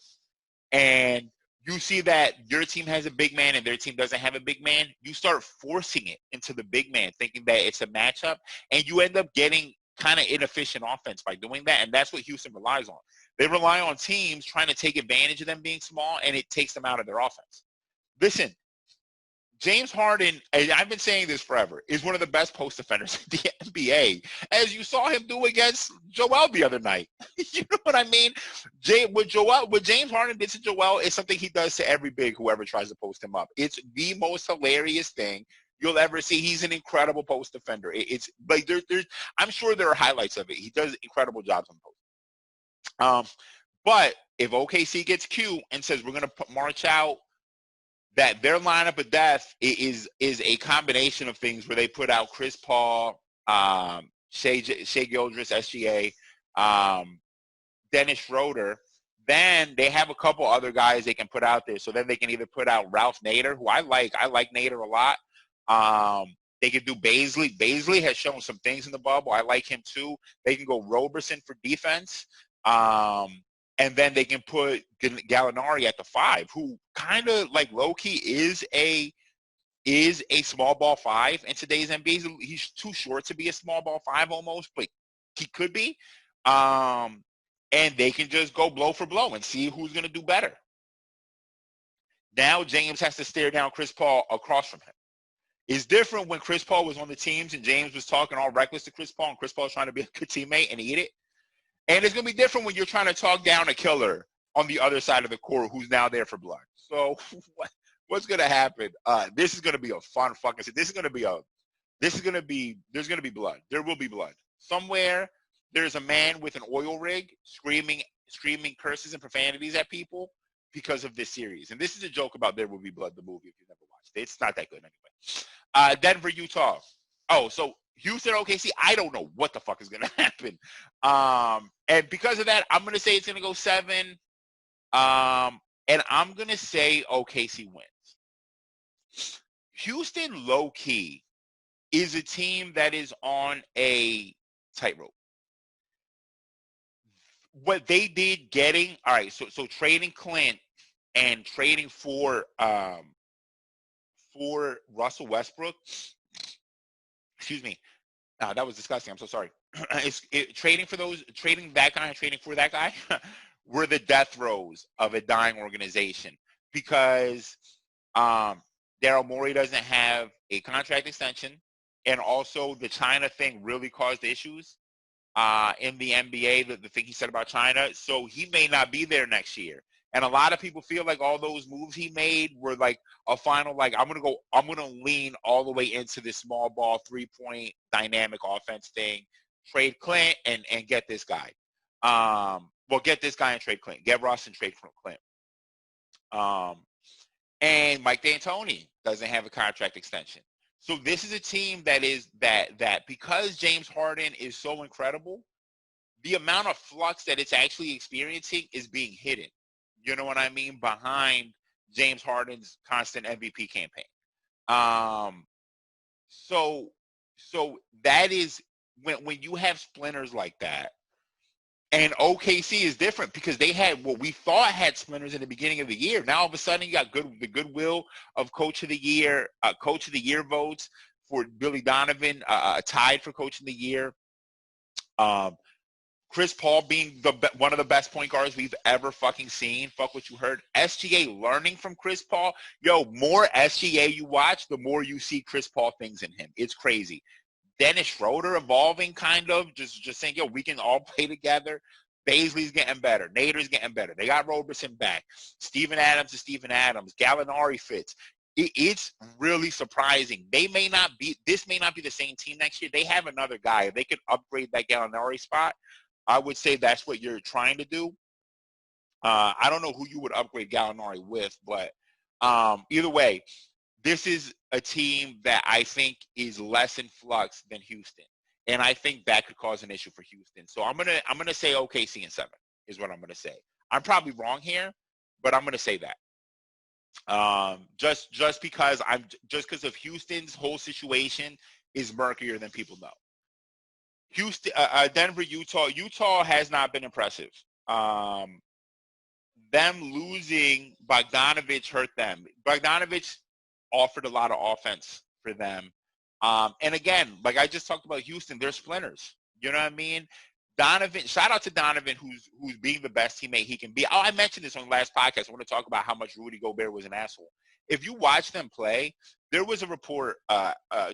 and you see that your team has a big man and their team doesn't have a big man, you start forcing it into the big man, thinking that it's a matchup, and you end up getting kind of inefficient offense by doing that, and that's what Houston relies on. They rely on teams trying to take advantage of them being small, and it takes them out of their offense. Listen, James Harden, and I've been saying this forever, is one of the best post defenders in the NBA, as you saw him do against Joel the other night. You know what I mean? What James Harden did to Joel is something he does to every big whoever tries to post him up. It's the most hilarious thing you'll ever see. He's an incredible post defender. It's like there's I'm sure there are highlights of it. He does incredible jobs on post. But if OKC gets cute and says we're going to march out, that their lineup of death is a combination of things where they put out Chris Paul, Shea Gildress, SGA, Dennis Schroeder. Then they have a couple other guys they can put out there. So then they can either put out Ralph Nader, who I like Nader a lot. They could do Baisley. Baisley has shown some things in the bubble. I like him too. They can go Roberson for defense. And then they can put Gallinari at the 5, who kind of like low-key is a small ball 5 in today's NBA. He's too short to be a small ball 5 almost, but he could be. And they can just go blow for blow and see who's going to do better. Now James has to stare down Chris Paul across from him. It's different when Chris Paul was on the teams and James was talking all reckless to Chris Paul and Chris Paul was trying to be a good teammate and eat it. And it's going to be different when you're trying to talk down a killer on the other side of the court who's now there for blood. So what's going to happen? This is going to be a fun fucking – there's going to be blood. There will be blood. Somewhere there's a man with an oil rig screaming curses and profanities at people because of this series. And this is a joke about There Will Be Blood, the movie, if you've never watched it. It's not that good anyway. Denver, Utah. Oh, so Houston, OKC, I don't know what the fuck is going to happen. And because of that, I'm going to say it's going to go 7. And I'm going to say OKC wins. Houston, low-key, is a team that is on a tightrope. What they did getting, all right, so trading Clint and trading for Russell Westbrook, excuse me, that was disgusting. I'm so sorry. Trading that guy and trading for that guy were the death throes of a dying organization because Daryl Morey doesn't have a contract extension, and also the China thing really caused issues in the NBA, the thing he said about China. So he may not be there next year. And a lot of people feel like all those moves he made were like a final, like, I'm going to lean all the way into this small ball 3-point dynamic offense thing, trade Clint and get this guy. Get this guy and trade Clint. Get Russ and trade Clint. And Mike D'Antoni doesn't have a contract extension. So this is a team that is that because James Harden is so incredible, the amount of flux that it's actually experiencing is being hidden. You know what I mean? Behind James Harden's constant MVP campaign. So that is when you have splinters like that. And OKC is different because they had what we thought had splinters in the beginning of the year. Now all of a sudden you got the goodwill of Coach of the Year votes for Billy Donovan, tied for Coach of the Year. Chris Paul being one of the best point guards we've ever fucking seen. Fuck what you heard. SGA learning from Chris Paul. Yo, more SGA you watch, the more you see Chris Paul things in him. It's crazy. Dennis Schroeder evolving, kind of, just saying, yo, we can all play together. Baisley's getting better. Nader's getting better. They got Roberson back. Steven Adams is Steven Adams. Gallinari fits. It's really surprising. This may not be the same team next year. They have another guy. If they could upgrade that Gallinari spot, I would say that's what you're trying to do. I don't know who you would upgrade Gallinari with, but either way, this is a team that I think is less in flux than Houston, and I think that could cause an issue for Houston. So I'm gonna say OKC in 7 is what I'm gonna say. I'm probably wrong here, but I'm gonna say that. Just because of Houston's whole situation is murkier than people know. Houston, Denver, Utah. Utah has not been impressive. Them losing Bogdanovich hurt them. Bogdanovich offered a lot of offense for them. And again, like I just talked about Houston, they're splinters. You know what I mean? Donovan, shout out to Donovan, who's being the best teammate he can be. Oh, I mentioned this on the last podcast. I want to talk about how much Rudy Gobert was an asshole. If you watch them play, there was a report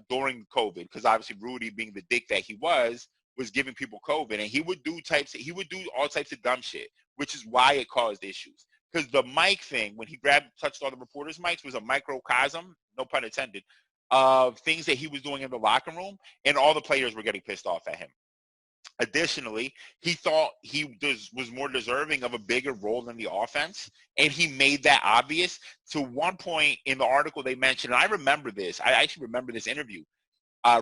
during COVID, because obviously Rudy, being the dick that he was giving people COVID, and he would do all types of dumb shit, which is why it caused issues. Because the mic thing, when he touched all the reporters' mics, was a microcosm, no pun intended, of things that he was doing in the locker room, and all the players were getting pissed off at him. Additionally, he thought he was more deserving of a bigger role in the offense, and he made that obvious. To one point in the article they mentioned, and I remember this. I actually remember this interview.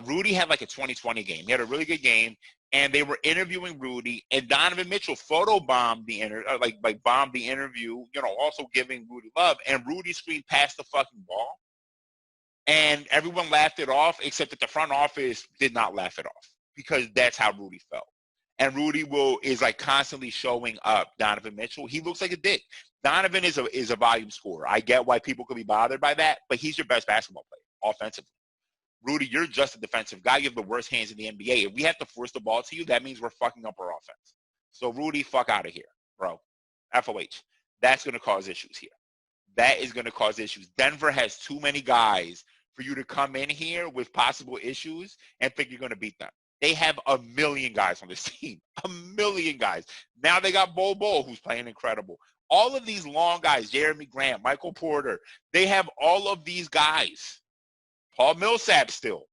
Rudy had like a 2020 game. He had a really good game, and they were interviewing Rudy, and Donovan Mitchell photobombed the bombed the interview, also giving Rudy love, and Rudy screamed past the fucking ball, and everyone laughed it off, except that the front office did not laugh it off because that's how Rudy felt. And Rudy is like constantly showing up Donovan Mitchell. He looks like a dick. Donovan is a volume scorer. I get why people could be bothered by that, but he's your best basketball player offensively. Rudy, you're just a defensive guy. You have the worst hands in the NBA. If we have to force the ball to you, that means we're fucking up our offense. So, Rudy, fuck out of here, bro. FOH. That's going to cause issues here. That is going to cause issues. Denver has too many guys for you to come in here with possible issues and think you're going to beat them. They have a million guys on this team. A million guys. Now they got Bol, who's playing incredible. All of these long guys, Jeremy Grant, Michael Porter, they have all of these guys. Paul Millsap still.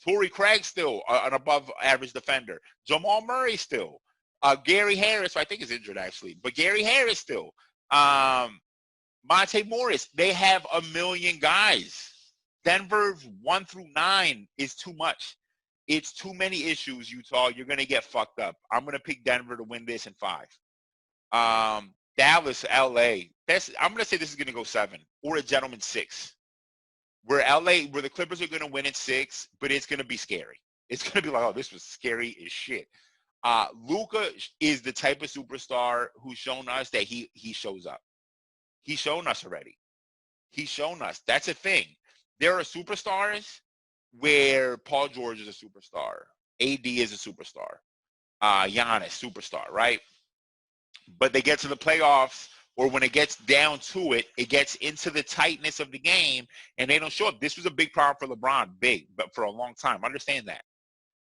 Torrey Craig still an above-average defender. Jamal Murray still. Gary Harris, I think is injured actually, but Gary Harris still. Monte Morris. They have a million guys. Denver's 1 through 9 is too much. It's too many issues, Utah. You're going to get fucked up. I'm going to pick Denver to win this in 5. Dallas, L.A. I'm going to say this is going to go 7 or a gentleman 6. Where the Clippers are going to win in 6, but it's going to be scary. It's going to be like, oh, this was scary as shit. Luka is the type of superstar who's shown us that he shows up. He's shown us already. He's shown us. That's a thing. There are superstars where Paul George is a superstar. AD is a superstar. Giannis, superstar, right? But they get to the playoffs, or when it gets down to it, it gets into the tightness of the game, and they don't show up. This was a big problem for LeBron, but for a long time. Understand that.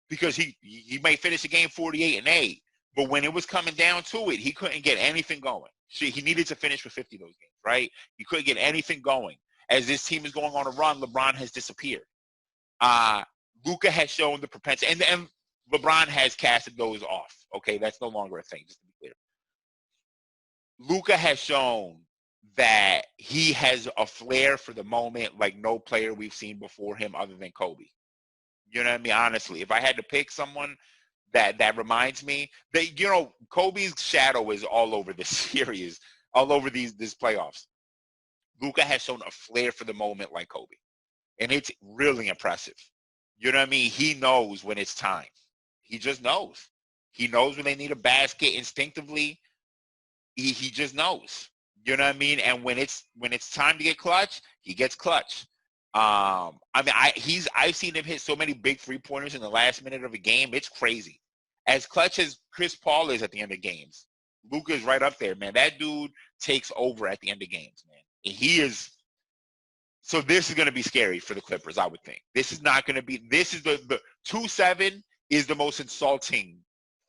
Because he may finish the game 48-8, but when it was coming down to it, he couldn't get anything going. He needed to finish with 50 those games, right? He couldn't get anything going. As this team is going on a run, LeBron has disappeared. Luka has shown the propensity, and LeBron has casted those off. Okay, that's no longer a thing, just to be clear. Luka has shown that he has a flair for the moment like no player we've seen before him other than Kobe. You know what I mean? Honestly, if I had to pick someone that reminds me that, Kobe's shadow is all over this series, all over these playoffs. Luka has shown a flair for the moment like Kobe, and it's really impressive. You know what I mean? He knows when it's time. He just knows. He knows when they need a basket instinctively. He just knows. You know what I mean? And when it's time to get clutch, he gets clutch. I've seen him hit so many big 3-pointers in the last minute of a game. It's crazy. As clutch as Chris Paul is at the end of games, Luka is right up there, man. That dude takes over at the end of games, man. And he is. So this is going to be scary for the Clippers, I would think. This is not going to be. This is the 2-7 is the most insulting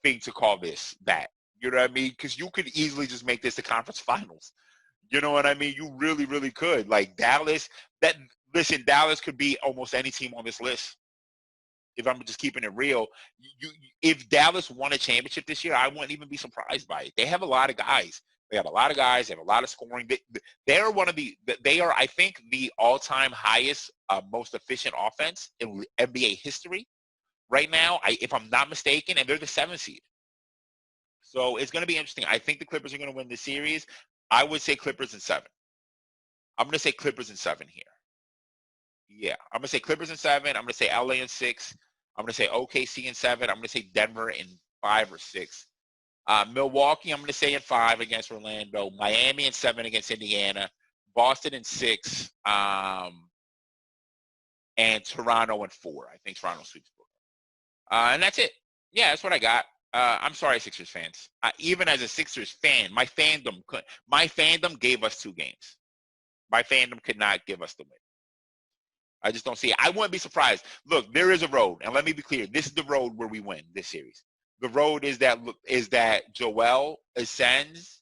thing to call that. You know what I mean? Because you could easily just make this the conference finals. You know what I mean? You really, really could. Like Dallas, Dallas could be almost any team on this list. If I'm just keeping it real, if Dallas won a championship this year, I wouldn't even be surprised by it. They have a lot of guys. They have a lot of guys. They have a lot of scoring. They are, I think, the all-time highest, most efficient offense in NBA history right now, if I'm not mistaken, and they're the 7th seed. So it's going to be interesting. I think the Clippers are going to win this series. I would say Clippers in 7. I'm going to say Clippers in 7 here. Yeah, I'm going to say Clippers in 7. I'm going to say LA in 6. I'm going to say OKC in 7. I'm going to say Denver in 5 or 6. Milwaukee, I'm going to say in 5 against Orlando. Miami in 7 against Indiana. Boston in 6. And Toronto in 4. I think Toronto sweeps Brooklyn. And that's it. Yeah, that's what I got. I'm sorry, Sixers fans. Even as a Sixers fan, my fandom gave us 2 games. My fandom could not give us the win. I just don't see it. I wouldn't be surprised. Look, there is a road, and let me be clear. This is the road where we win this series. The road is that Joel ascends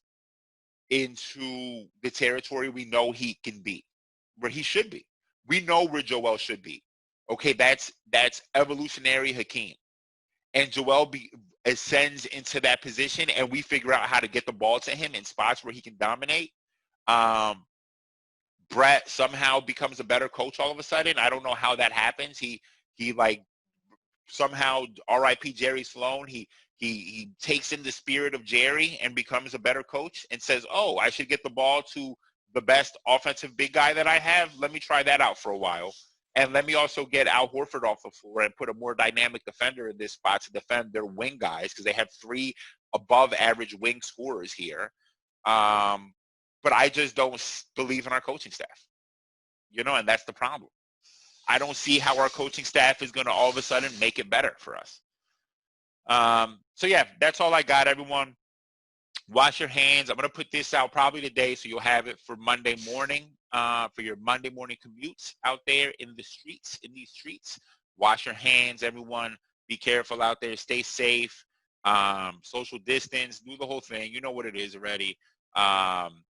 into the territory we know he can be, where he should be. We know where Joel should be. Okay, that's evolutionary Hakeem. And Joel ascends into that position, and we figure out how to get the ball to him in spots where he can dominate. Brett somehow becomes a better coach all of a sudden. I don't know how that happens. He like somehow, R.I.P. Jerry Sloan, he takes in the spirit of Jerry and becomes a better coach and says, oh, I should get the ball to the best offensive big guy that I have. Let me try that out for a while. And let me also get Al Horford off the floor and put a more dynamic defender in this spot to defend their wing guys, because they have 3 above average wing scorers here. But I just don't believe in our coaching staff, and that's the problem. I don't see how our coaching staff is going to all of a sudden make it better for us. So, yeah, that's all I got, everyone. Wash your hands. I'm going to put this out probably today, so you'll have it for Monday morning, for your Monday morning commutes out there in these streets. Wash your hands, everyone. Be careful out there. Stay safe. Social distance. Do the whole thing. You know what it is already.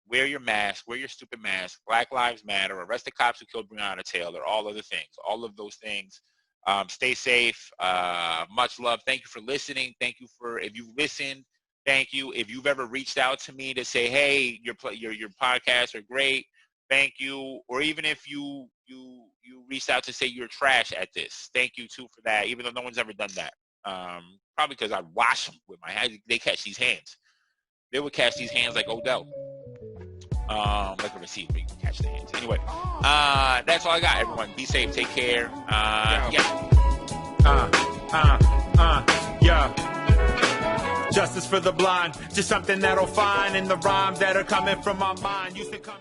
Wear your mask. Wear your stupid mask. Black Lives Matter. Arrest the cops who killed Breonna Taylor. All other things. All of those things. Stay safe. Much love. Thank you for listening. Thank you if you've listened. Thank you. If you've ever reached out to me to say, hey, your podcasts are great, thank you. Or even if you reached out to say you're trash at this, thank you too for that, even though no one's ever done that. Probably because I wash them with my hands. They catch these hands. They would catch these hands like Odell. Like a receiver, you can catch the hands. Anyway, that's all I got, everyone. Be safe. Take care. Yeah. Justice for the blind, just something that'll find in the rhymes that are coming from my mind. Used to come